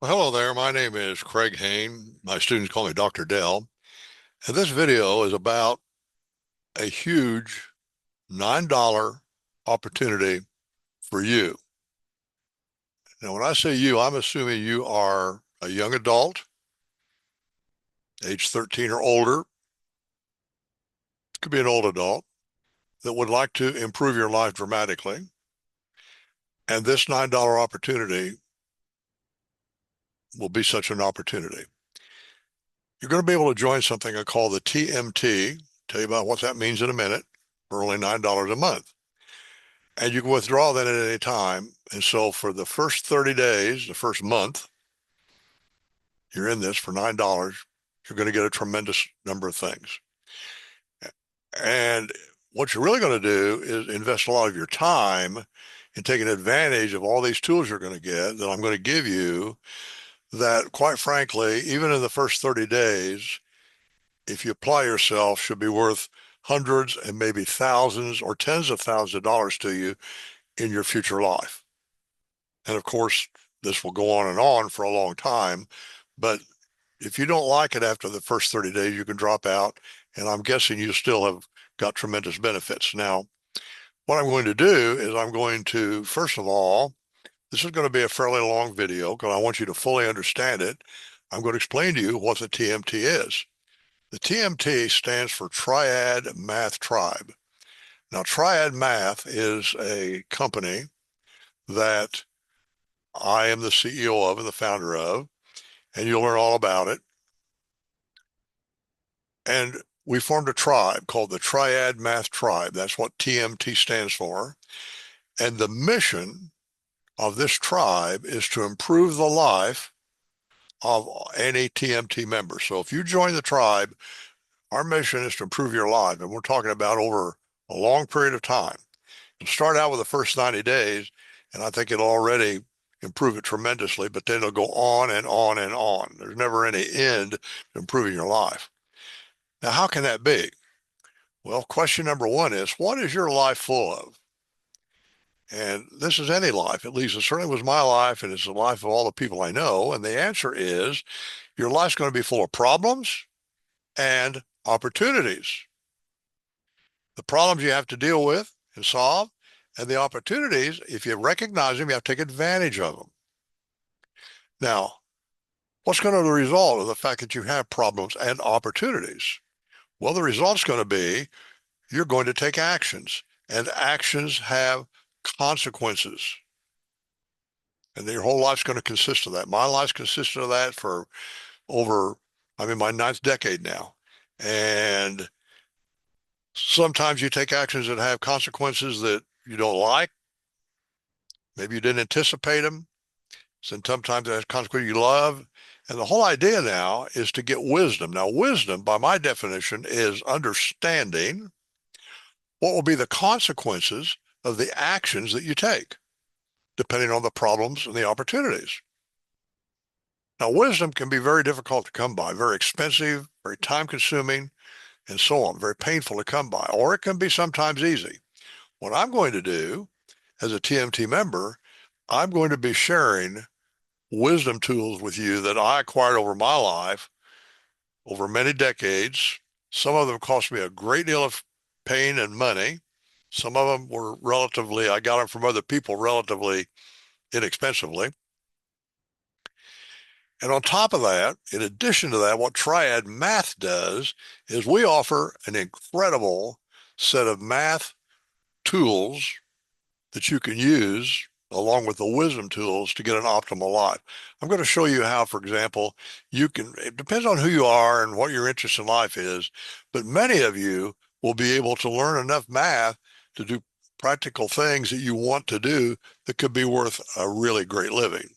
Well, hello there. My name is Craig Hain. My students call me Dr. Dell. And this video is about a huge $9 opportunity for you. Now, when I say you, I'm assuming you are a young adult, age 13 or older, could be an old adult, that would like to improve your life dramatically. And this $9 opportunity will be such an opportunity. You're going to be able to join something I call the TMT. Tell you about what that means in a minute, for only $9 a month. And you can withdraw that at any time. And so for the first 30 days, the first month, you're in this for $9. You're going to get a tremendous number of things. And what you're really going to do is invest a lot of your time in taking advantage of all these tools you're going to get that I'm going to give you that, quite frankly, even in the first 30 days, if you apply yourself, should be worth hundreds and maybe thousands or tens of thousands of dollars to you in your future life. And of course, this will go on for a long time. But if you don't like it after the first 30 days, you can drop out. And I'm guessing you still have got tremendous benefits. Now, what I'm going to do is I'm going to, first of all, this is going to be a fairly long video because I want you to fully understand it. I'm going to explain to you what the TMT is. The TMT stands for Triad Math Tribe. Now, Triad Math is a company that I am the CEO of and the founder of, and you'll learn all about it. And we formed a tribe called the Triad Math Tribe. That's what TMT stands for. And the mission of this tribe is to improve the life of any TMT member. So if you join the tribe, our mission is to improve your life. And we're talking about over a long period of time. It'll start out with the first 90 days, and I think it'll already improve it tremendously, but then it'll go on and on and on. There's never any end to improving your life. Now, how can that be? Well, question number one is, what is your life full of? And this is any life, at least it certainly was my life, and it's the life of all the people I know. And the answer is, your life's going to be full of problems and opportunities. The problems you have to deal with and solve, and the opportunities, if you recognize them, you have to take advantage of them. Now, what's going to be the result of the fact that you have problems and opportunities? Well, the result's going to be you're going to take actions, and actions have consequences. And your whole life's going to consist of that. My life's consisted of that for over, I'm in my ninth decade now. And sometimes you take actions that have consequences that you don't like. Maybe you didn't anticipate them. Sometimes it has consequences you love. And the whole idea now is to get wisdom. Now, wisdom, by my definition, is understanding what will be the consequences of the actions that you take, depending on the problems and the opportunities. Now, wisdom can be very difficult to come by, very expensive, very time consuming, and so on, very painful to come by, or it can be sometimes easy. What I'm going to do as a TMT member, I'm going to be sharing wisdom tools with you that I acquired over my life, over many decades. Some of them cost me a great deal of pain and money. Some of them were relatively, I got them from other people relatively inexpensively. And on top of that, in addition to that, what Triad Math does is we offer an incredible set of math tools that you can use along with the wisdom tools to get an optimal life. I'm going to show you how, for example, you can, it depends on who you are and what your interest in life is, but many of you will be able to learn enough math to do practical things that you want to do that could be worth a really great living.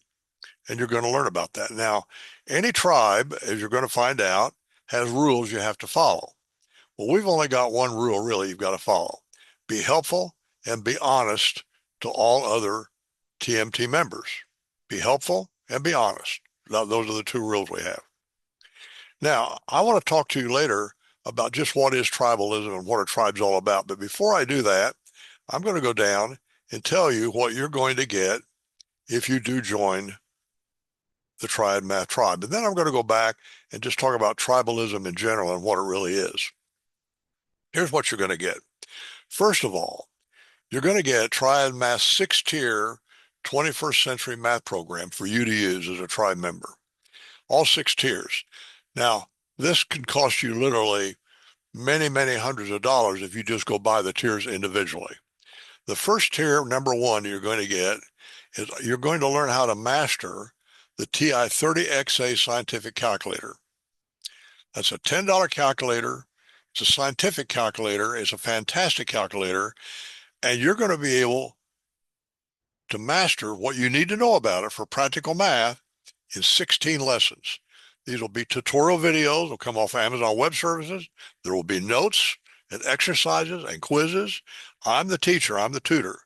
And you're going to learn about that. Now, any tribe, as you're going to find out, has rules you have to follow. Well, we've only got one rule really you've got to follow. Be helpful and be honest to all other TMT members. Be helpful and be honest. Now, those are the two rules we have. Now, I want to talk to you later about just what is tribalism and what a tribe's all about. But before I do that, I'm going to go down and tell you what you're going to get if you do join the Triad Math Tribe. And then I'm going to go back and just talk about tribalism in general and what it really is. Here's what you're going to get. First of all, you're going to get Triad Math 6-tier 21st century math program for you to use as a tribe member. All 6 tiers. Now, this can cost you literally many, many hundreds of dollars if you just go buy the tiers individually. The first tier, number one, you're going to get is you're going to learn how to master the TI-30XA scientific calculator. That's a $10 calculator. It's a scientific calculator. It's a fantastic calculator. And you're going to be able to master what you need to know about it for practical math in 16 lessons. These will be tutorial videos. They'll come off Amazon Web Services. There will be notes and exercises and quizzes. I'm the teacher. I'm the tutor.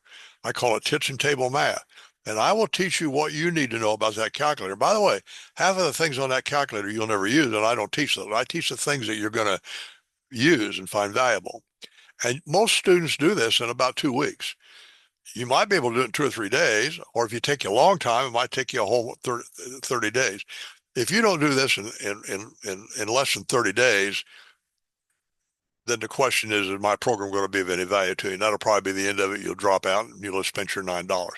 I call it kitchen table math. And I will teach you what you need to know about that calculator. By the way, half of the things on that calculator you'll never use, and I don't teach those. I teach the things that you're going to use and find valuable. And most students do this in about 2 weeks. You might be able to do it in 2 or 3 days, or if you take you a long time, it might take you a whole 30 days. If you don't do this in less than 30 days, then the question is my program going to be of any value to you? And that'll probably be the end of it. You'll drop out and you'll have spent your $9.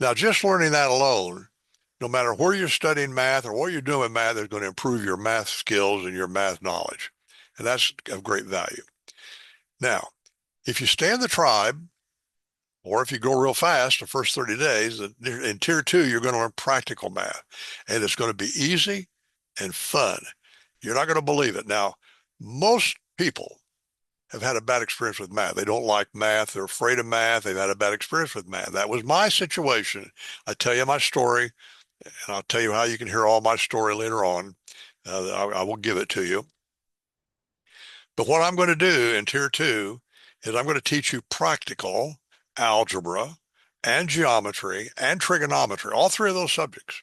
Now, just learning that alone, no matter where you're studying math or what you're doing with math, is going to improve your math skills and your math knowledge. And that's of great value. Now, if you stay in the tribe, or if you go real fast the first 30 days, in tier 2, you're going to learn practical math. And it's going to be easy and fun. You're not going to believe it. Now, most people have had a bad experience with math. They don't like math. They're afraid of math. They've had a bad experience with math. That was my situation. I tell you my story, and I'll tell you how you can hear all my story later on. I will give it to you. But what I'm going to do in tier 2 is I'm going to teach you practical algebra and geometry and trigonometry, all 3 of those subjects.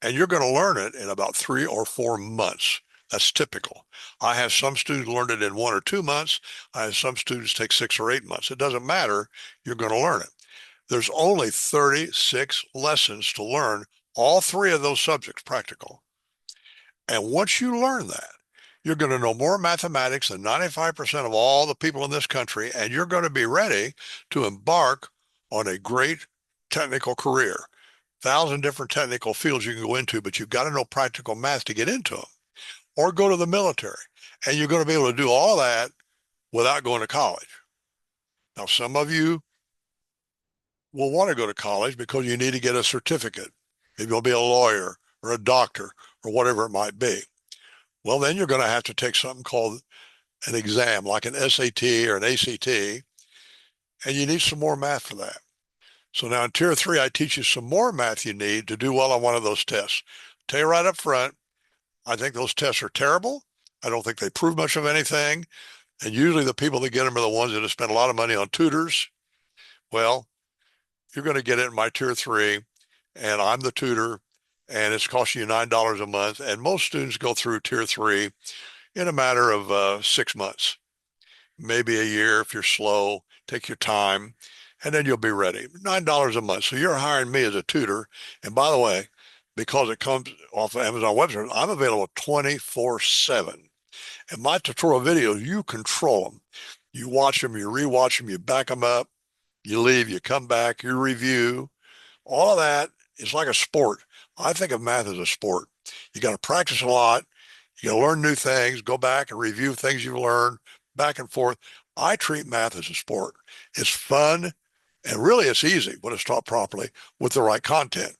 And you're going to learn it in about 3 or 4 months. That's typical. I have some students learn it in 1 or 2 months. I have some students take 6 or 8 months. It doesn't matter. You're going to learn it. There's only 36 lessons to learn all 3 of those subjects practical. And once you learn that, you're going to know more mathematics than 95% of all the people in this country, and you're going to be ready to embark on a great technical career. 1,000 different technical fields you can go into, but you've got to know practical math to get into them, or go to the military. And you're going to be able to do all that without going to college. Now, some of you will want to go to college because you need to get a certificate. Maybe you'll be a lawyer or a doctor or whatever it might be. Well, then you're going to have to take something called an exam, like an SAT or an ACT, and you need some more math for that. So now in tier 3, I teach you some more math you need to do well on one of those tests. Tell you right up front, I think those tests are terrible. I don't think they prove much of anything. And usually the people that get them are the ones that have spent a lot of money on tutors. Well, you're going to get it in my tier 3, and I'm the tutor, and it's costing you $9 a month. And most students go through tier 3 in a matter of 6 months, maybe a year if you're slow. Take your time, and then you'll be ready. $9 a month. So you're hiring me as a tutor. And by the way, because it comes off of Amazon Web Services, I'm available 24/7. And my tutorial videos, you control them. You watch them, you rewatch them, you back them up, you leave, you come back, you review. All of that is like a sport. I think of math as a sport. You got to practice a lot. You got to learn new things, go back and review things you've learned, back and forth. I treat math as a sport. It's fun, and really it's easy when it's taught properly with the right content.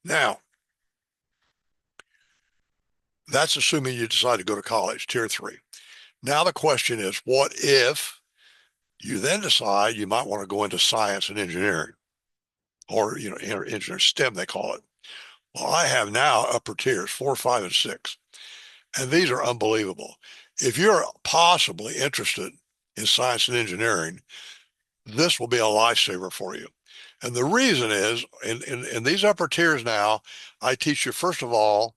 Now, that's assuming you decide to go to college, tier 3. Now the question is, what if you then decide you might want to go into science and engineering, or engineering STEM, they call it. Well, I have now upper tiers, 4, 5, and 6. And these are unbelievable. If you're possibly interested in science and engineering, this will be a lifesaver for you. And the reason is, in these upper tiers now, I teach you, first of all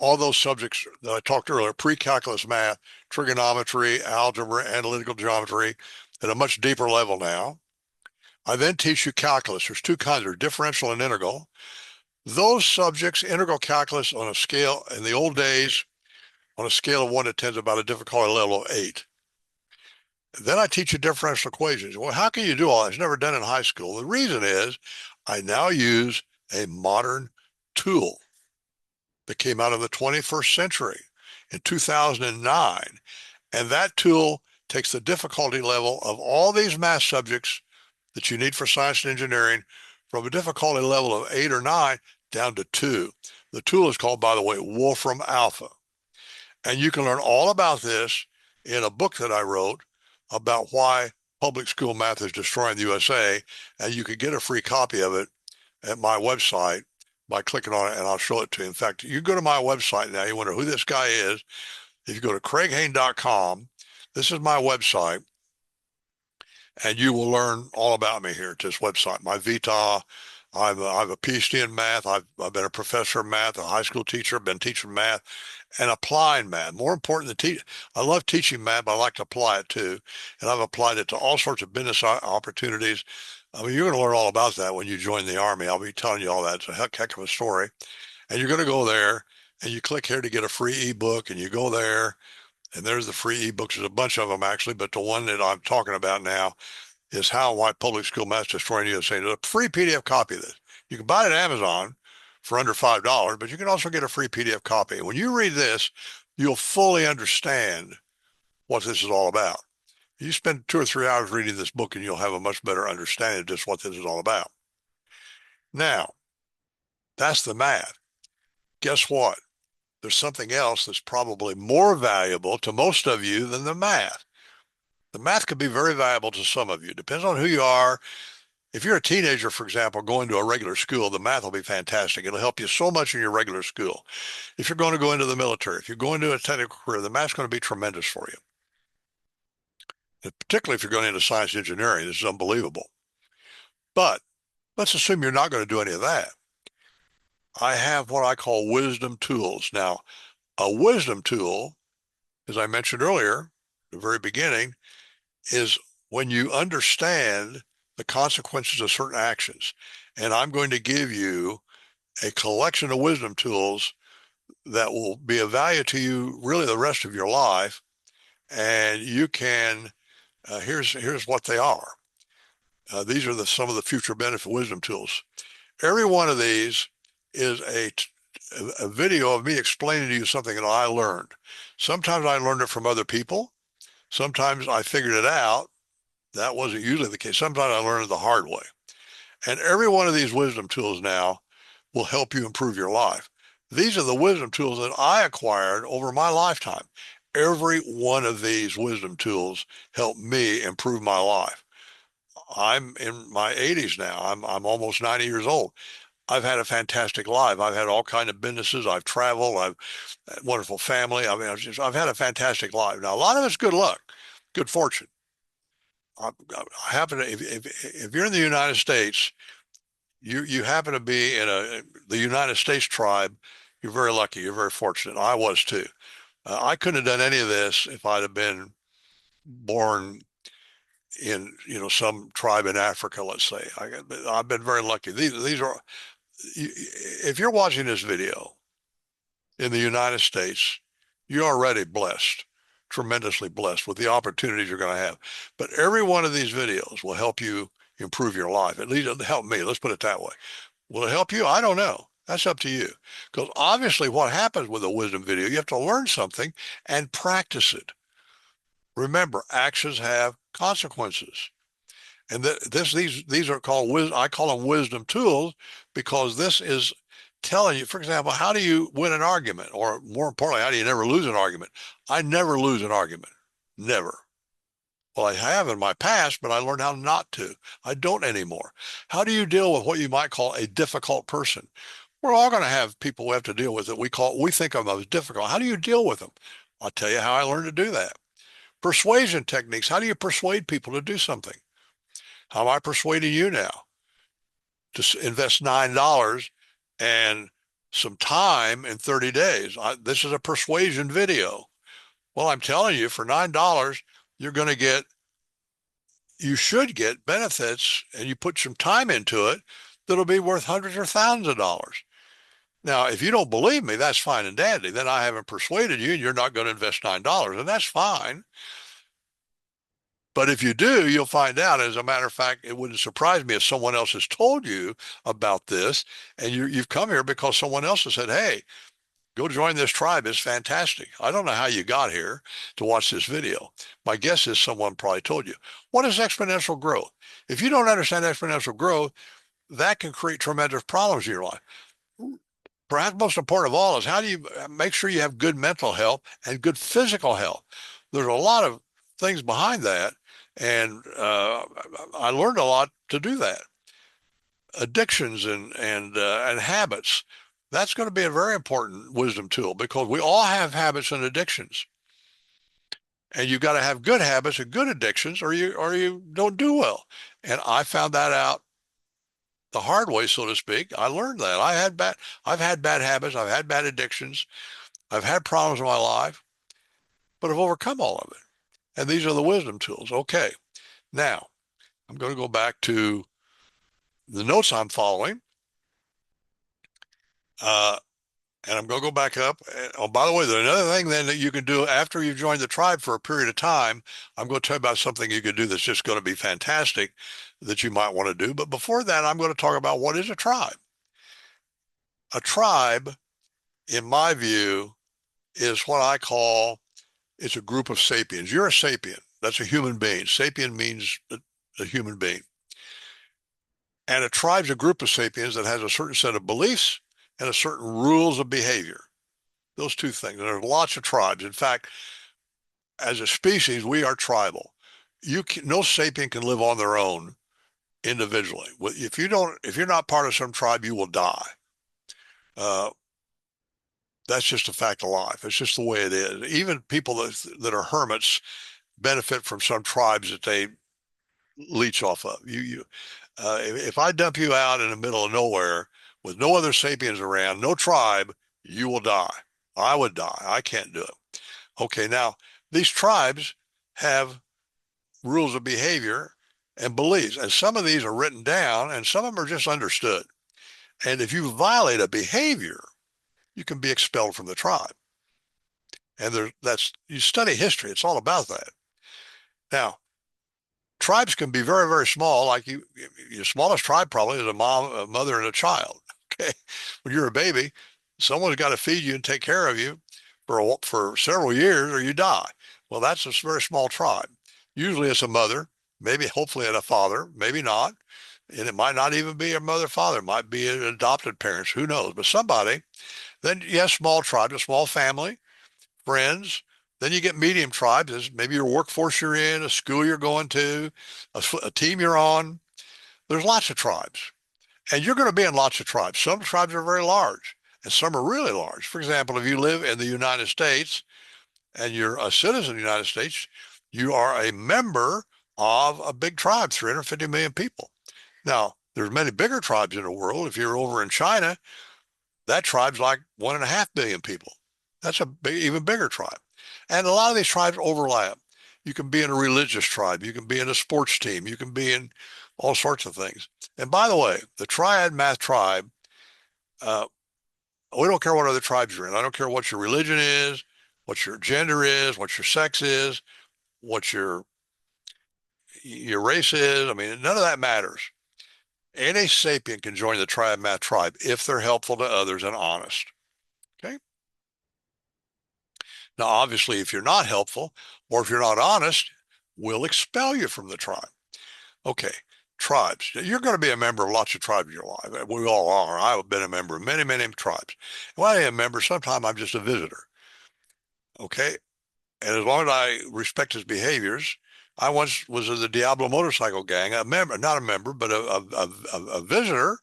those subjects that I talked earlier, pre-calculus math, trigonometry, algebra, analytical geometry, at a much deeper level now. I then teach you calculus. There's 2 kinds, there's differential and integral. Those subjects, integral calculus on a scale, in the old days, on a scale of 1 to 10 is about a difficulty level of 8. Then I teach you differential equations. Well, how can you do all that? It's never done in high school. The reason is I now use a modern tool that came out of the 21st century in 2009. And that tool takes the difficulty level of all these math subjects that you need for science and engineering from a difficulty level of 8 or 9 down to 2. The tool is called, by the way, Wolfram Alpha. And you can learn all about this in a book that I wrote about why public school math is destroying the USA. And you can get a free copy of it at my website by clicking on it, and I'll show it to you. In fact, you go to my website now, you wonder who this guy is. If you go to craighane.com, this is my website, and you will learn all about me here at this website. My vita, I've a PhD in math. I've been a professor of math, a high school teacher, been teaching math and applying math. More important than teach, I love teaching math, but I like to apply it too. And I've applied it to all sorts of business opportunities. I mean, you're going to learn all about that when you join the Army. I'll be telling you all that. It's a heck of a story. And you're going to go there and you click here to get a free ebook, and you go there and there's the free ebooks. There's a bunch of them actually, but the one that I'm talking about now is Why Public School Math is Destroying USA. There's a free PDF copy of this. You can buy it at Amazon for under $5, but you can also get a free PDF copy. And when you read this, you'll fully understand what this is all about. You spend 2 or 3 hours reading this book and you'll have a much better understanding of just what this is all about. Now, that's the math. Guess what? There's something else that's probably more valuable to most of you than the math. The math could be very valuable to some of you. Depends on who you are. If you're a teenager, for example, going to a regular school, the math will be fantastic. It'll help you so much in your regular school. If you're going to go into the military, if you're going to a technical career, the math's going to be tremendous for you. And particularly if you're going into science and engineering, this is unbelievable. But let's assume you're not going to do any of that. I have what I call wisdom tools. Now, a wisdom tool, as I mentioned earlier, the very beginning, is when you understand the consequences of certain actions. And I'm going to give you a collection of wisdom tools that will be of value to you really the rest of your life. And you can, here's what they are. These are some of the future benefit wisdom tools. Every one of these is a video of me explaining to you something that I learned. Sometimes I learned it from other people. Sometimes I figured it out. That wasn't usually the case. Sometimes I learned it the hard way. And every one of these wisdom tools now will help you improve your life. These are the wisdom tools that I acquired over my lifetime. Every one of these wisdom tools helped me improve my life. I'm in my 80s now. I'm almost 90 years old. I've had a fantastic life. I've had all kinds of businesses. I've traveled. I've had a wonderful family. I mean, I've had a fantastic life. Now, a lot of it's good luck, good fortune. I happen to, if you're in the United States, you happen to be in the United States tribe, you're very lucky. You're very fortunate. I was too. I couldn't have done any of this if I'd have been born in, some tribe in Africa, let's say. I've been very lucky. These are, if you're watching this video in the United States, you're already blessed, tremendously blessed with the opportunities you're going to have. But every one of these videos will help you improve your life. At least it'll help me. Let's put it that way. Will it help you? I don't know. That's up to you. Because obviously what happens with a wisdom video, you have to learn something and practice it. Remember, actions have consequences. And these are called, I call them wisdom tools, because this is telling you, for example, how do you win an argument? Or more importantly, how do you never lose an argument? I never lose an argument. Never. Well, I have in my past, but I learned how not to. I don't anymore. How do you deal with what you might call a difficult person? We're all going to have people we have to deal with that we think of them as difficult. How do you deal with them? I'll tell you how I learned to do that. Persuasion techniques. How do you persuade people to do something? How am I persuading you now to invest $9 and some time in 30 days? This is a persuasion video. Well, I'm telling you, for $9, you should get benefits, and you put some time into it that'll be worth hundreds or thousands of dollars. Now, if you don't believe me, that's fine and dandy. Then I haven't persuaded you and you're not going to invest $9, and that's fine. But if you do, you'll find out. As a matter of fact, it wouldn't surprise me if someone else has told you about this and you've come here because someone else has said, hey, go join this tribe. It's fantastic. I don't know how you got here to watch this video. My guess is someone probably told you. What is exponential growth? If you don't understand exponential growth, that can create tremendous problems in your life. Perhaps most important of all is how do you make sure you have good mental health and good physical health? There's a lot of things behind that, and I learned a lot to do that. Addictions and habits. That's going to be a very important wisdom tool because we all have habits and addictions, and you've got to have good habits and good addictions, or you don't do well. And I found that out the hard way, so to speak. I learned that. I've had bad habits. I've had bad addictions. I've had problems in my life, but I've overcome all of it. And these are the wisdom tools. Okay. Now I'm going to go back to the notes I'm following. Uh, and I'm going to go back up. Oh, by the way, there's another thing then that you can do after you've joined the tribe for a period of time. I'm going to tell you about something you can do that's just going to be fantastic that you might want to do. But before that, I'm going to talk about what is a tribe. A tribe, in my view, is what I call it's a group of sapiens. You're a sapien. That's a human being. Sapien means a human being. And a tribe's a group of sapiens that has a certain set of beliefs and a certain rules of behavior. Those two things. And there's lots of tribes. In fact, as a species, we are tribal. No sapien can live on their own individually. If you're not part of some tribe, you will die. Uh, that's just a fact of life. It's just the way it is. Even people that are hermits benefit from some tribes that they leech off of. If I dump you out in the middle of nowhere with no other sapiens around, no tribe, you will die. I would die. I can't do it. Okay, now these tribes have rules of behavior and beliefs, and some of these are written down, and some of them are just understood. And if you violate a behavior, you can be expelled from the tribe. And you study history; it's all about that. Now, tribes can be very, very small. Like your smallest tribe probably is a mom, a mother, and a child. Okay, when you're a baby, someone's got to feed you and take care of you for several years, or you die. Well, that's a very small tribe. Usually, it's a mother, maybe, hopefully, a father, maybe not, and it might not even be a mother, father. It might be an adopted parents. Who knows? But somebody. Then, yes, small tribe, a small family, friends. Then you get medium tribes, as maybe your workforce you're in, a school you're going to, a team you're on. There's lots of tribes. And you're going to be in lots of tribes. Some tribes are very large and some are really large. For example, if you live in the United States and you're a citizen of the United States, you are a member of a big tribe, 350 million people. Now, there's many bigger tribes in the world. If you're over in China, that tribe's like 1.5 billion people. That's even bigger tribe. And a lot of these tribes overlap. You can be in a religious tribe. You can be in a sports team. You can be in all sorts of things. And by the way, the Triad Math Tribe, uh, we don't care what other tribes you're in. I don't care what your religion is, what your gender is, what your sex is, what your race is. I mean, none of that matters. Any sapien can join the Triad Math Tribe if they're helpful to others and honest. Okay. Now, obviously, if you're not helpful or if you're not honest, we'll expel you from the tribe. Okay, tribes. You're going to be a member of lots of tribes in your life. We all are. I've been a member of many, many tribes. When I am a member, sometimes I'm just a visitor. Okay, and as long as I respect his behaviors, I once was in the Diablo motorcycle gang, a member, not a member, but a visitor,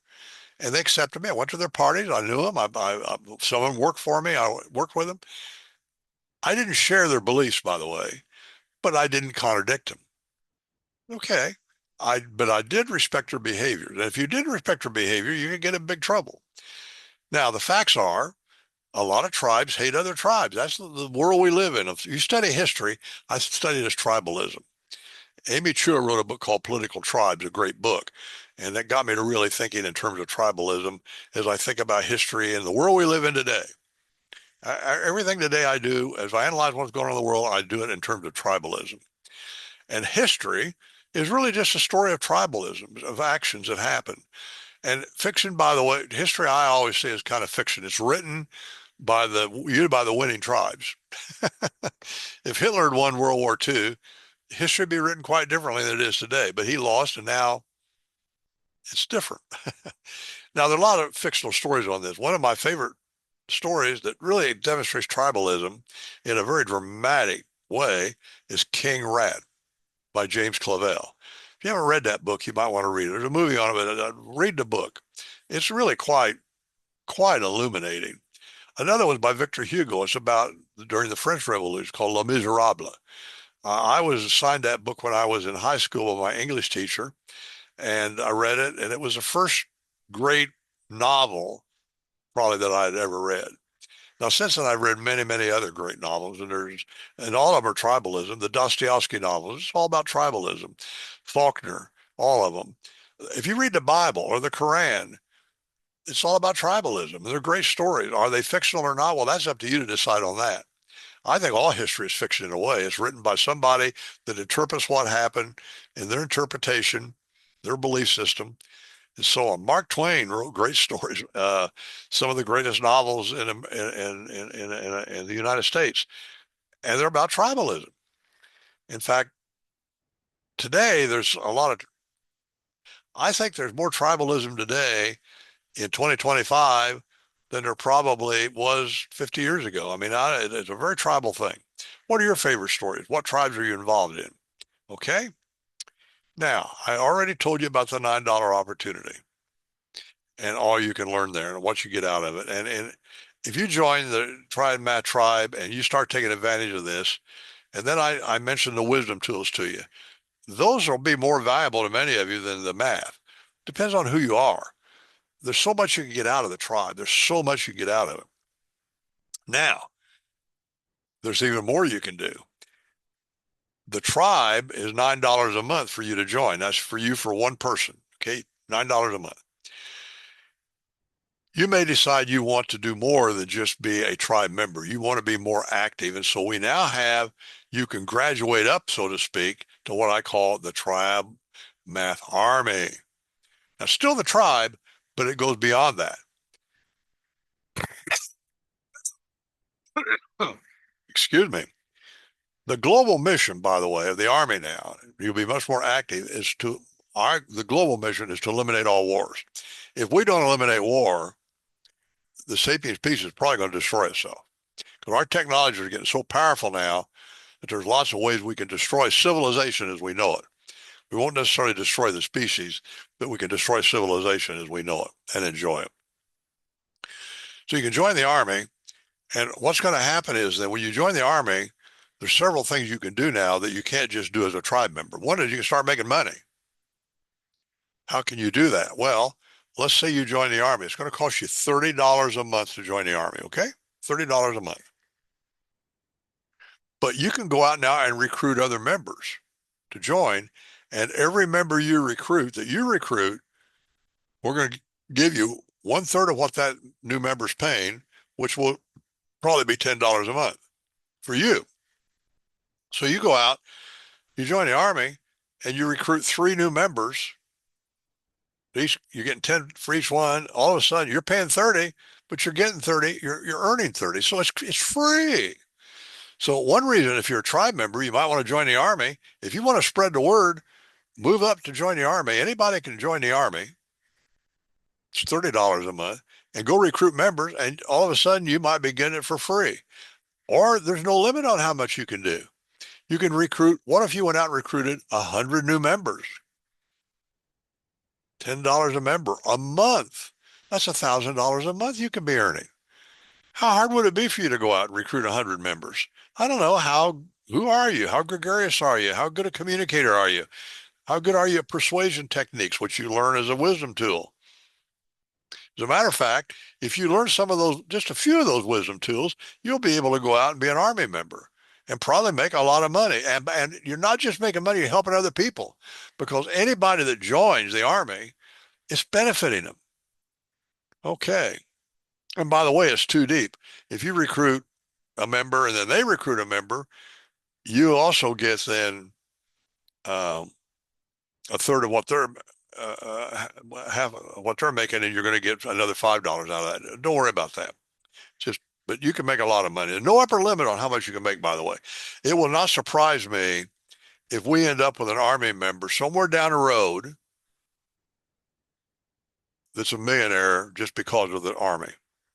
and they accepted me. I went to their parties. I knew them. Someone worked for me. I worked with them. I didn't share their beliefs, by the way, but I didn't contradict them. Okay. But I did respect their behavior. And if you didn't respect their behavior, you could get in big trouble. Now, the facts are a lot of tribes hate other tribes. That's the world we live in. If you study history, I studied as tribalism. Amy Chua wrote a book called Political Tribes, a great book. And that got me to really thinking in terms of tribalism as I think about history and the world we live in today. Everything today I do, as I analyze what's going on in the world, I do it in terms of tribalism. And history is really just a story of tribalism, of actions that happen. And fiction, by the way, history I always say is kind of fiction. It's written by the winning tribes. If Hitler had won World War II, history would be written quite differently than it is today. But he lost, and now it's different. Now, there are a lot of fictional stories on this. One of my favorite stories that really demonstrates tribalism in a very dramatic way is King Rat by James Clavell. If you haven't read that book, you might want to read it. There's a movie on it, but read the book. It's really quite illuminating. Another one's by Victor Hugo. It's about during the French Revolution, called Les Miserables. I was assigned that book when I was in high school by my English teacher, and I read it, and it was the first great novel probably that I had ever read. Now, since then, I've read many, many other great novels, and all of them are tribalism. The Dostoevsky novels, it's all about tribalism. Faulkner, all of them. If you read the Bible or the Quran, it's all about tribalism. They're great stories. Are they fictional or not? Well, that's up to you to decide on that. I think all history is fiction in a way. It's written by somebody that interprets what happened in their interpretation, their belief system, and so on. Mark Twain wrote great stories. Some of the greatest novels in the United States, and they're about tribalism. In fact, today there's a lot of. I think there's more tribalism today in 2025 than there probably was 50 years ago. I mean, it's a very tribal thing. What are your favorite stories? What tribes are you involved in? Okay. Now, I already told you about the $9 opportunity and all you can learn there and what you get out of it. And if you join the Triad Math Tribe and you start taking advantage of this, and then I mentioned the wisdom tools to you, those will be more valuable to many of you than the math. Depends on who you are. There's so much you can get out of the tribe. There's so much you can get out of it. Now, there's even more you can do. The tribe is $9 a month for you to join. That's for you for one person. Okay, $9 a month. You may decide you want to do more than just be a tribe member. You want to be more active. And so we now have, you can graduate up, so to speak, to what I call the Triad Math Army. Now, still the tribe, but it goes beyond that. Excuse me. The global mission, by the way, of the Army now, you'll be much more active, the global mission is to eliminate all wars. If we don't eliminate war, the sapiens species is probably going to destroy itself. Because our technologies are getting so powerful now that there's lots of ways we can destroy civilization as we know it. We won't necessarily destroy the species, but we can destroy civilization as we know it and enjoy it. So you can join the Army, and what's going to happen is that when you join the Army, there's several things you can do now that you can't just do as a tribe member. One is you can start making money. How can you do that? Well, let's say you join the Army. It's going to cost you $30 a month to join the Army, okay? $30 a month. But you can go out now and recruit other members to join, and every member you recruit, we're going to give you 1/3 of what that new member's paying, which will probably be $10 a month for you. So you go out, you join the Army, and you recruit 3 new members. You're getting 10 for each one. All of a sudden, you're paying 30, but you're getting 30. You're earning 30, so it's free. So one reason, if you're a tribe member, you might want to join the Army. If you want to spread the word, move up to join the Army. Anybody can join the Army. It's $30 a month, and go recruit members, and all of a sudden you might be getting it for free. Or there's no limit on how much you can do. You can recruit. What if you went out and recruited 100 new members? $10 a member a month. That's $1,000 a month you can be earning. How hard would it be for you to go out and recruit 100 members? I don't know. Who are you? How gregarious are you? How good a communicator are you? How good are you at persuasion techniques, which you learn as a wisdom tool? As a matter of fact, if you learn some of those, just a few of those wisdom tools, you'll be able to go out and be an Army member. and probably make a lot of money. And you're not just making money, you're helping other people, because anybody that joins the Army is benefiting them. Okay. And by the way, it's too deep. If you recruit a member and then they recruit a member, you also get then um, a third of what they're half what they're making, and you're going to get another $5 out of that. Don't worry about that. Just, but you can make a lot of money. There's no upper limit on how much you can make, by the way. It will not surprise me if we end up with an Army member somewhere down the road that's a millionaire just because of the Army.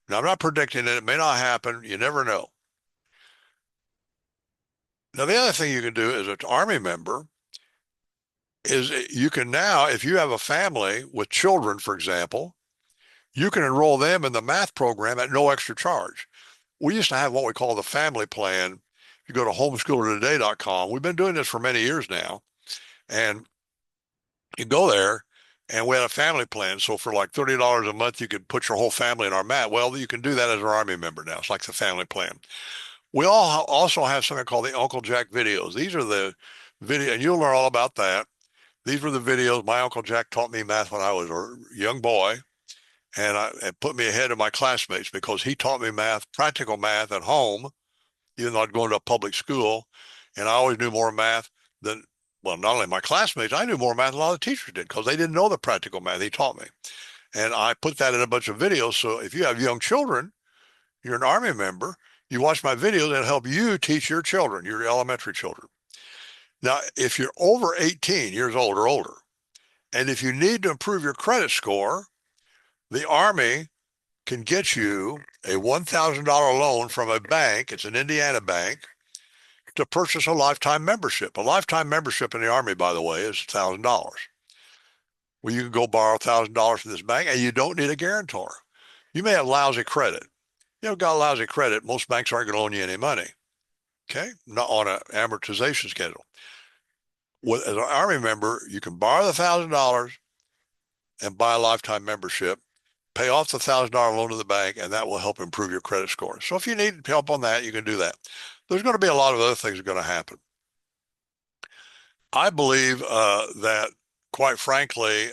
Now, I'm not predicting it. It may not happen. You never know. Now, the other thing you can do as an Army member is you can now, if you have a family with children, for example, you can enroll them in the math program at no extra charge. We used to have what we call the family plan. If you go to homeschoolertoday.com, we've been doing this for many years now, and you go there and we had a family plan. So for like $30 a month, you could put your whole family in our math. Well, you can do that as an Army member now. It's like the family plan. We all also have something called the Uncle Jack videos. These are the video, and you'll learn all about that. These were the videos. My Uncle Jack taught me math when I was a young boy, and put me ahead of my classmates because he taught me math, practical math at home, even though I'd gone to a public school, and I always knew more math than, well, not only my classmates, I knew more math than a lot of teachers did because they didn't know the practical math he taught me. And I put that in a bunch of videos. So if you have young children, you're an Army member, you watch my videos, that'll help you teach your children, your elementary children. Now, if you're over 18 years old or older, and if you need to improve your credit score, the Army can get you a $1,000 loan from a bank. It's an Indiana bank to purchase a lifetime membership. A lifetime membership in the Army, by the way, is $1,000. Well, you can go borrow $1,000 from this bank and you don't need a guarantor. You may have lousy credit. You know, got lousy credit, most banks aren't going to loan you any money. Okay, not on an amortization schedule. As an Army member, you can borrow the $1,000 and buy a lifetime membership, pay off the $1,000 loan to the bank, and that will help improve your credit score. So if you need help on that, you can do that. There's going to be a lot of other things that are going to happen. I believe that, quite frankly,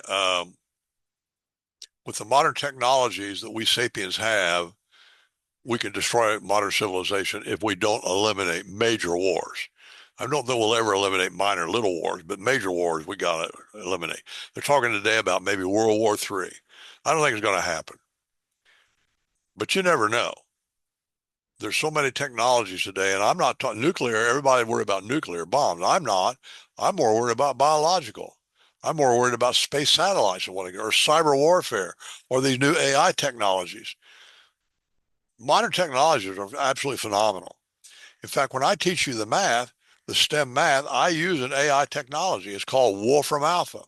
with the modern technologies that we sapiens have, we can destroy modern civilization if we don't eliminate major wars. I don't think we'll ever eliminate minor little wars, but major wars we got to eliminate. They're talking today about maybe World War III. I don't think it's going to happen, but you never know. There's so many technologies today, and I'm not talking nuclear. Everybody worried about nuclear bombs. I'm not. I'm more worried about biological. I'm more worried about space satellites or cyber warfare or these new AI technologies. Modern technologies are absolutely phenomenal. In fact, when I teach you the math, the STEM math, I use an AI technology. It's called Wolfram Alpha.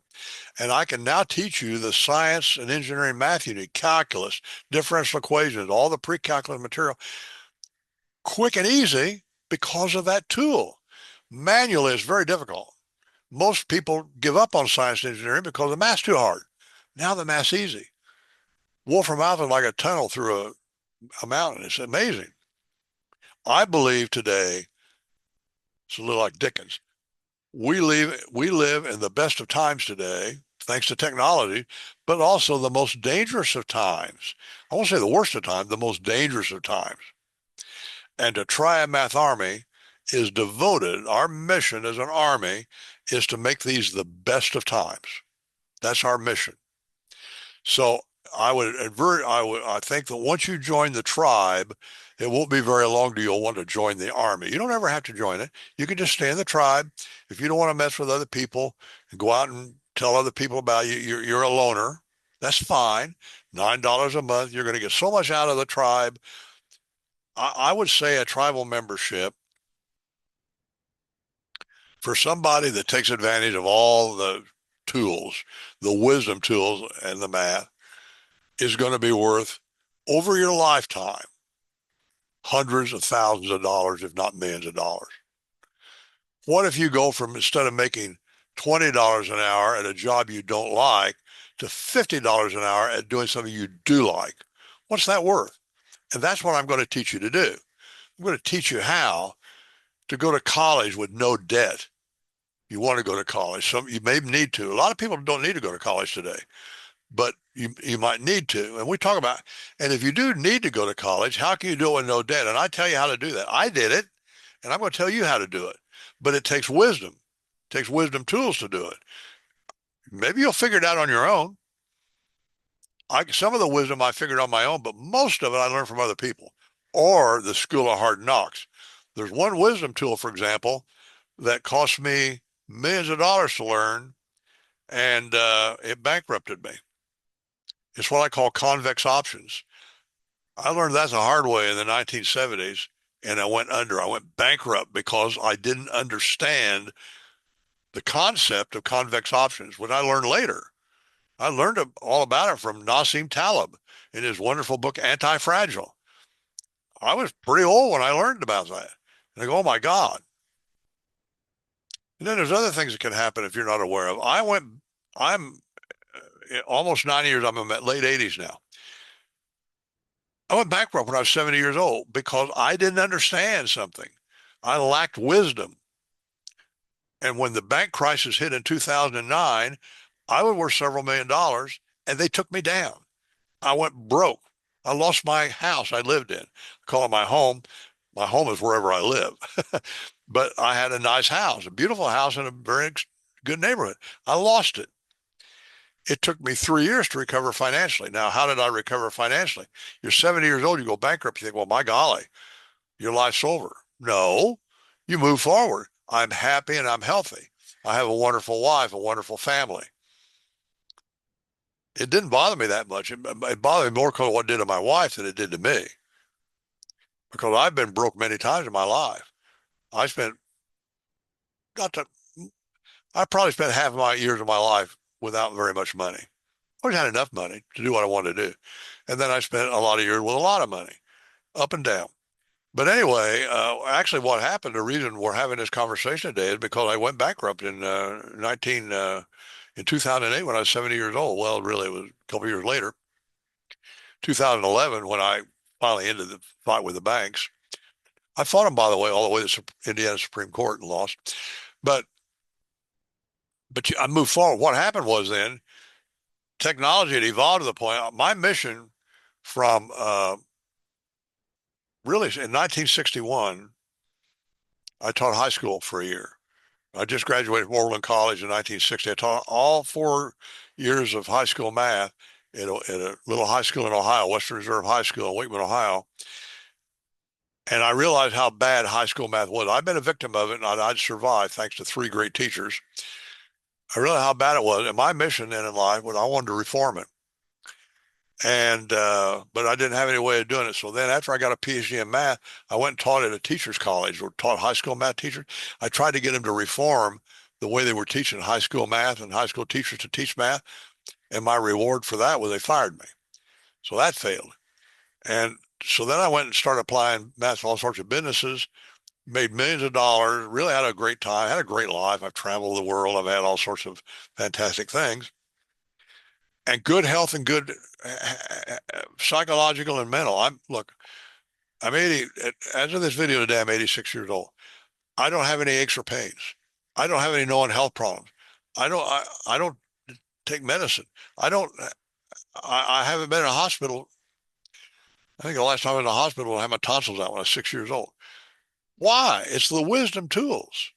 And I can now teach you the science and engineering math you need, calculus, differential equations, all the pre-calculus material, quick and easy because of that tool. Manually, it's very difficult. Most people give up on science and engineering because the math's too hard. Now the math's easy. Wolfram Alpha is like a tunnel through a mountain. It's amazing. I believe today, it's a little like Dickens. We live in the best of times today, thanks to technology, but also the most dangerous of times. I won't say the worst of times, the most dangerous of times. And the Triad Math Army is devoted. Our mission as an army is to make these the best of times. That's our mission. So I think that once you join the tribe, it won't be very long till you'll want to join the army. You don't ever have to join it. You can just stay in the tribe. If you don't want to mess with other people and go out and tell other people about you, you're a loner. That's fine. $9 a month. You're going to get so much out of the tribe. I would say a tribal membership for somebody that takes advantage of all the tools, the wisdom tools and the math is going to be worth over your lifetime hundreds of thousands of dollars, if not millions of dollars. What if you go from, instead of making $20 an hour at a job you don't like, to $50 an hour at doing something you do like? What's that worth? And that's what I'm going to teach you to do. I'm going to teach you how to go to college with no debt. You want to go to college. Some you may need to. A lot of people don't need to go to college today, but you might need to. And we talk about, and if you do need to go to college, how can you do it with no debt? And I tell you how to do that. I did it, and I'm going to tell you how to do it. But it takes wisdom. It takes wisdom tools to do it. Maybe you'll figure it out on your own. Some of the wisdom I figured on my own, but most of it I learned from other people or the school of hard knocks. There's one wisdom tool, for example, that cost me millions of dollars to learn, and it bankrupted me. It's what I call convex options. I learned that the hard way in the 1970s, and I went under. I went bankrupt because I didn't understand the concept of convex options, which I learned later. I learned all about it from Nassim Taleb in his wonderful book, Anti-Fragile. I was pretty old when I learned about that. And I go, oh my God. And then there's other things that can happen if you're not aware of. I'm almost 90 years, I'm in my late 80s now. I went bankrupt when I was 70 years old because I didn't understand something. I lacked wisdom. And when the bank crisis hit in 2009, I was worth several million dollars and they took me down. I went broke. I lost my house I lived in. I call it my home. My home is wherever I live. But I had a nice house, a beautiful house in a very good neighborhood. I lost it. It took me 3 years to recover financially. Now, how did I recover financially? You're 70 years old, you go bankrupt, you think, well, my golly, your life's over. No, you move forward. I'm happy and I'm healthy. I have a wonderful wife, a wonderful family. It didn't bother me that much. It bothered me more because of what it did to my wife than it did to me. Because I've been broke many times in my life. I spent, got to, I probably spent half of my years of my life without very much money. I always had enough money to do what I wanted to do. And then I spent a lot of years with a lot of money, up and down. But anyway, actually what happened, the reason we're having this conversation today is because I went bankrupt in 2008 when I was 70 years old. Well, really, it was a couple of years later, 2011, when I finally ended the fight with the banks. I fought them, by the way, all the way to the Indiana Supreme Court and lost. But I moved forward. What happened was then technology had evolved to the point. My mission from really in 1961, I taught high school for a year. I just graduated from Oberlin College in 1960. I taught all 4 years of high school math at a little high school in Ohio, Western Reserve High School in Wakeman, Ohio. And I realized how bad high school math was. I've been a victim of it, and I'd survived thanks to 3 great teachers. I realized how bad it was. And my mission then in life was I wanted to reform it. And but I didn't have any way of doing it. So then after I got a PhD in math, I went and taught at a teacher's college or taught high school math teachers. I tried to get them to reform the way they were teaching high school math and high school teachers to teach math. And my reward for that was they fired me. So that failed. And so then I went and started applying math to all sorts of businesses, made millions of dollars, really had a great time, had a great life. I've traveled the world. I've had all sorts of fantastic things and good health and good psychological and mental. I'm 80, as of this video today, I'm 86 years old. I don't have any aches or pains. I don't have any known health problems. I don't take medicine. I haven't been in a hospital. I think the last time I was in a hospital, I had my tonsils out when I was 6 years old. Why? It's the wisdom tools.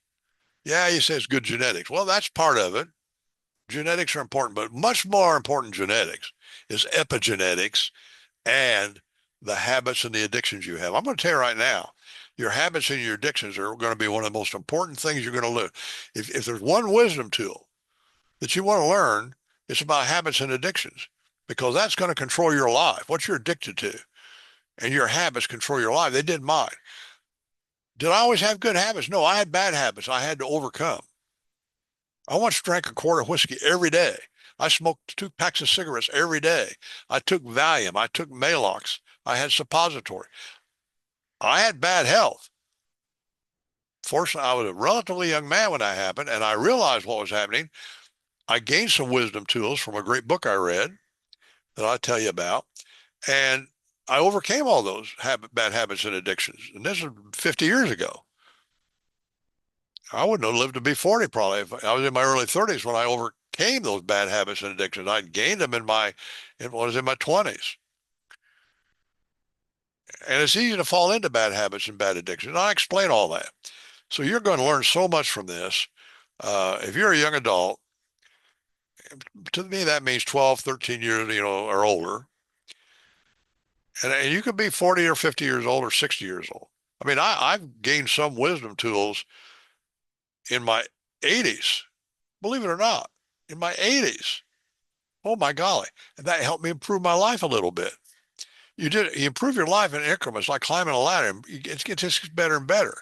Yeah, you say it's good genetics. Well, that's part of it. Genetics are important, but much more important than genetics is epigenetics and the habits and the addictions you have. I'm going to tell you right now, your habits and your addictions are going to be one of the most important things you're going to learn. If there's one wisdom tool that you want to learn, it's about habits and addictions because that's going to control your life, what you're addicted to. And your habits control your life. They did mine. Did I always have good habits? No, I had bad habits I had to overcome. I once drank a quart of whiskey every day. I smoked 2 packs of cigarettes every day. I took Valium. I took Maalox. I had suppository. I had bad health. Fortunately, I was a relatively young man when that happened, and I realized what was happening. I gained some wisdom tools from a great book I read that I'll tell you about, and I overcame all those bad habits and addictions. And this was 50 years ago. I wouldn't have lived to be 40 probably. If I was in my early 30s when I overcame those bad habits and addictions. I gained them in what was in my 20s. And it's easy to fall into bad habits and bad addictions. And I explain all that. So you're going to learn so much from this. If you're a young adult, to me, that means 12, 13 years, or older. And you could be 40 or 50 years old or 60 years old. I mean, I've gained some wisdom tools in my 80s, believe it or not, in my 80s. Oh my golly. And that helped me improve my life a little bit. You improve your life in increments like climbing a ladder. It gets better and better.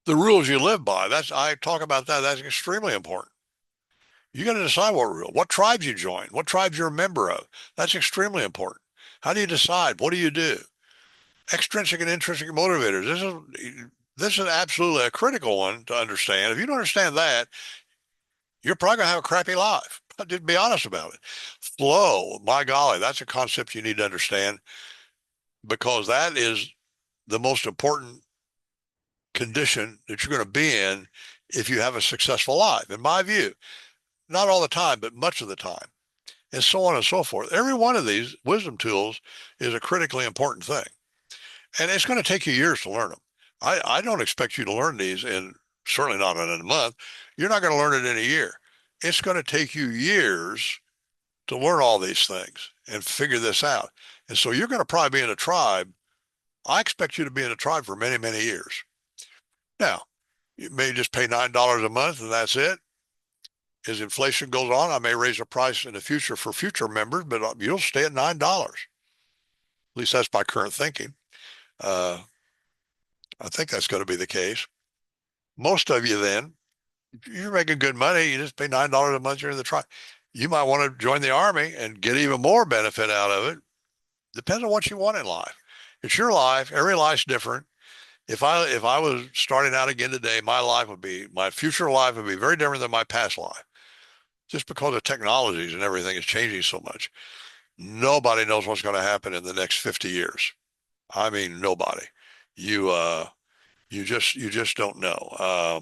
The rules you live by, I talk about that. That's extremely important. You got to decide what tribes you join, what tribes you're a member of. That's extremely important. How do you decide? What do you do? Extrinsic and intrinsic motivators. This is absolutely a critical one to understand. If you don't understand that, you're probably gonna have a crappy life. Just be honest about it. Flow, my golly, that's a concept you need to understand because that is the most important condition that you're going to be in if you have a successful life, in my view. Not all the time, but much of the time, and so on and so forth. Every one of these wisdom tools is a critically important thing. And it's going to take you years to learn them. I don't expect you to learn these certainly not in a month. You're not going to learn it in a year. It's going to take you years to learn all these things and figure this out. And so you're going to probably be in a tribe. I expect you to be in a tribe for many, many years. Now, you may just pay $9 a month and that's it. As inflation goes on, I may raise the price in the future for future members, but you'll stay at $9. At least that's my current thinking. Uh, I think that's going to be the case. Most of you then, if you're making good money, you just pay $9 a month, you're in the tribe. You might want to join the army and get even more benefit out of it. Depends on what you want in life. It's your life. Every life's different. If I was starting out again today, my future life would be very different than my past life, just because of technologies and everything is changing so much. Nobody knows what's going to happen in the next 50 years. I mean, nobody. You you just don't know.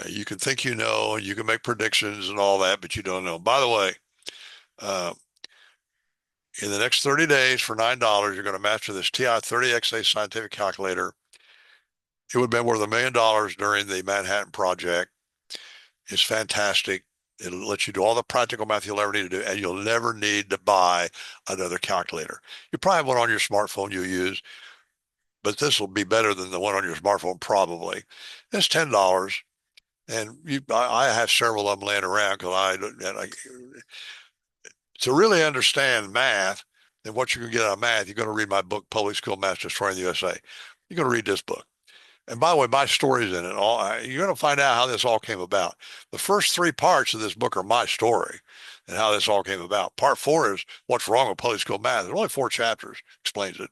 You can think you know, you can make predictions and all that, but you don't know. By the way, uh, in the next 30 days for $9, you're going to master this TI-30XA scientific calculator. It would have been worth $1 million during the Manhattan Project. It's fantastic. It'll let you do all the practical math you'll ever need to do, and you'll never need to buy another calculator. You probably have one on your smartphone you use, but this will be better than the one on your smartphone probably. It's $10, and I have several of them laying around because to really understand math and what you can get out of math, you're going to read my book, Public School Math Destroying the USA. You're going to read this book. And by the way, my story's in it. You're going to find out how this all came about. The first three parts of this book are my story and how this all came about. Part four is what's wrong with public school math. There's only 4 chapters, explains it.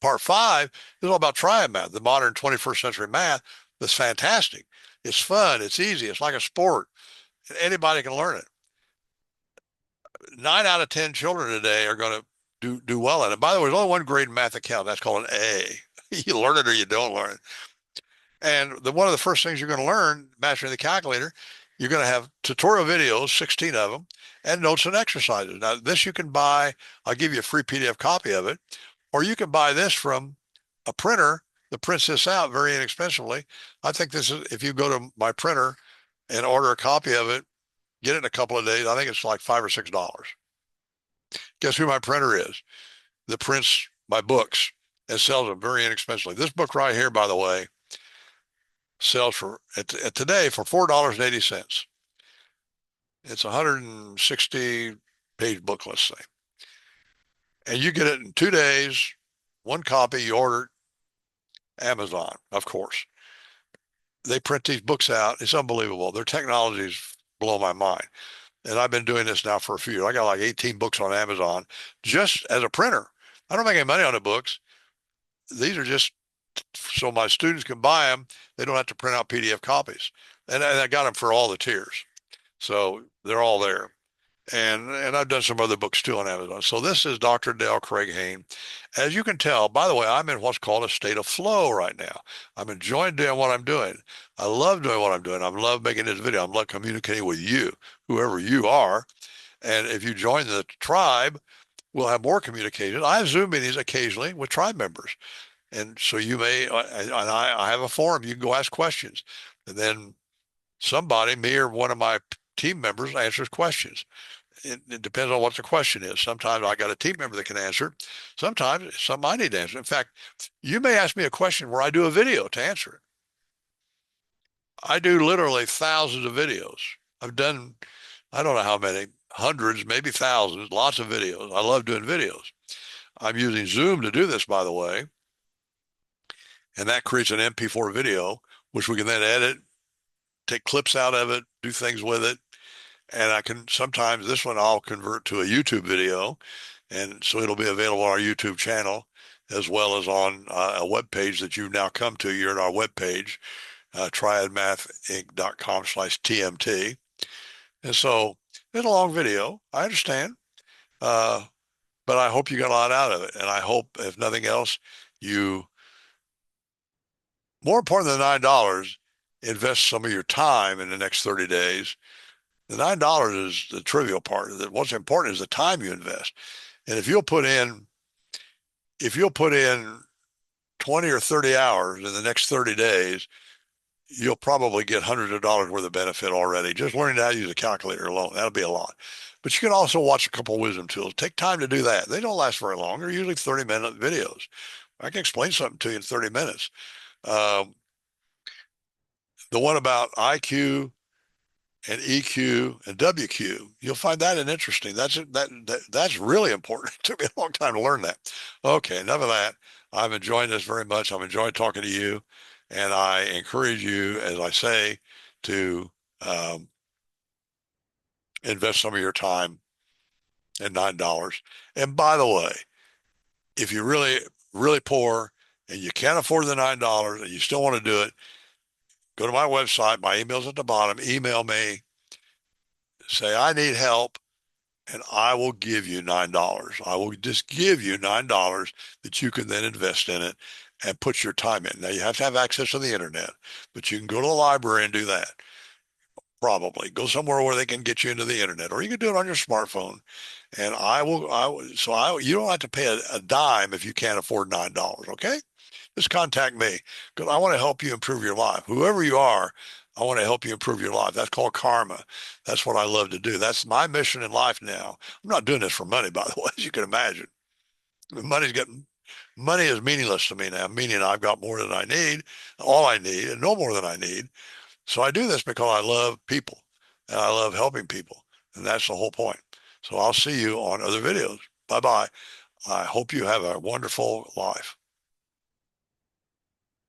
Part five is all about triad math, the modern 21st century math that's fantastic. It's fun. It's easy. It's like a sport. Anybody can learn it. 9 out of 10 children today are going to do well in it. By the way, there's only one grade in math account. That's called an A. You learn it or you don't learn it. And one of the first things you're going to learn, mastering the calculator, you're going to have tutorial videos, 16 of them, and notes and exercises. Now, this you can buy. I'll give you a free PDF copy of it, or you can buy this from a printer that prints this out very inexpensively. I think this is, if you go to my printer and order a copy of it, get it in a couple of days, I think it's like $5 or $6. Guess who my printer is? That prints my books and sells them very inexpensively. This book right here, by the way, sells at today for $4.80. It's a 160 page book, let's say. And you get it in 2 days, one copy, you order it, Amazon, of course. They print these books out. It's unbelievable. Their technologies blow my mind. And I've been doing this now for a few years. I got like 18 books on Amazon just as a printer. I don't make any money on the books. These are just so my students can buy them. They don't have to print out PDF copies. And I got them for all the tiers. So they're all there. and I've done some other books too on Amazon. So this is Dr. Dale Craig Hayne. As you can tell, by the way, I'm in what's called a state of flow right now. I'm enjoying doing what I'm doing. I love doing what I'm doing. I love making this video. I love communicating with you, whoever you are. And if you join the tribe, we'll have more communication. I have Zoom meetings occasionally with tribe members. And so you may, and I have a forum. You can go ask questions. And then somebody, me or one of my team members, answers questions. It depends on what the question is. Sometimes I got a team member that can answer. Sometimes it's something I need to answer. In fact, you may ask me a question where I do a video to answer it. I do literally thousands of videos. I've done, I don't know how many, hundreds, maybe thousands, lots of videos. I love doing videos. I'm using Zoom to do this, by the way, and that creates an MP4 video, which we can then edit, take clips out of it, do things with it. And I can sometimes this one I'll convert to a YouTube video, and so it'll be available on our YouTube channel as well as on a web page that you've now come to. You're at our web page, triadmathinc.com/TMT. And so it's a long video. I understand, uh, but I hope you got a lot out of it. And I hope, if nothing else, you, more important than $9, invest some of your time in the next 30 days. The $9 is the trivial part. What's important is the time you invest. And if you'll put in 20 or 30 hours in the next 30 days, you'll probably get hundreds of dollars worth of benefit already. Just learning how to use a calculator alone, that'll be a lot. But you can also watch a couple of wisdom tools. Take time to do that. They don't last very long. They're usually 30-minute videos. I can explain something to you in 30 minutes. Um, the one about IQ and EQ and WQ. You'll find that interesting. That's really important. It took me a long time to learn that. Okay, enough of that. I'm enjoying this very much. I'm enjoying talking to you, and I encourage you, as I say, to um, invest some of your time in $9. And by the way, if you're really poor and you can't afford the $9 and you still want to do it, go to my website. My email's at the bottom. Email me. Say I need help and I will give you $9. I will just give you $9 that you can then invest in it and put your time in. Now you have to have access to the internet, but you can go to the library and do that. Probably go somewhere where they can get you into the internet, or you can do it on your smartphone. And you don't have to pay a dime if you can't afford $9. Okay, just contact me because I want to help you improve your life. Whoever you are, I want to help you improve your life. That's called karma. That's what I love to do. That's my mission in life now. I'm not doing this for money, by the way, as you can imagine. Money is meaningless to me now, meaning I've got more than I need, all I need, and no more than I need. So I do this because I love people and I love helping people. And that's the whole point. So I'll see you on other videos. Bye bye. I hope you have a wonderful life.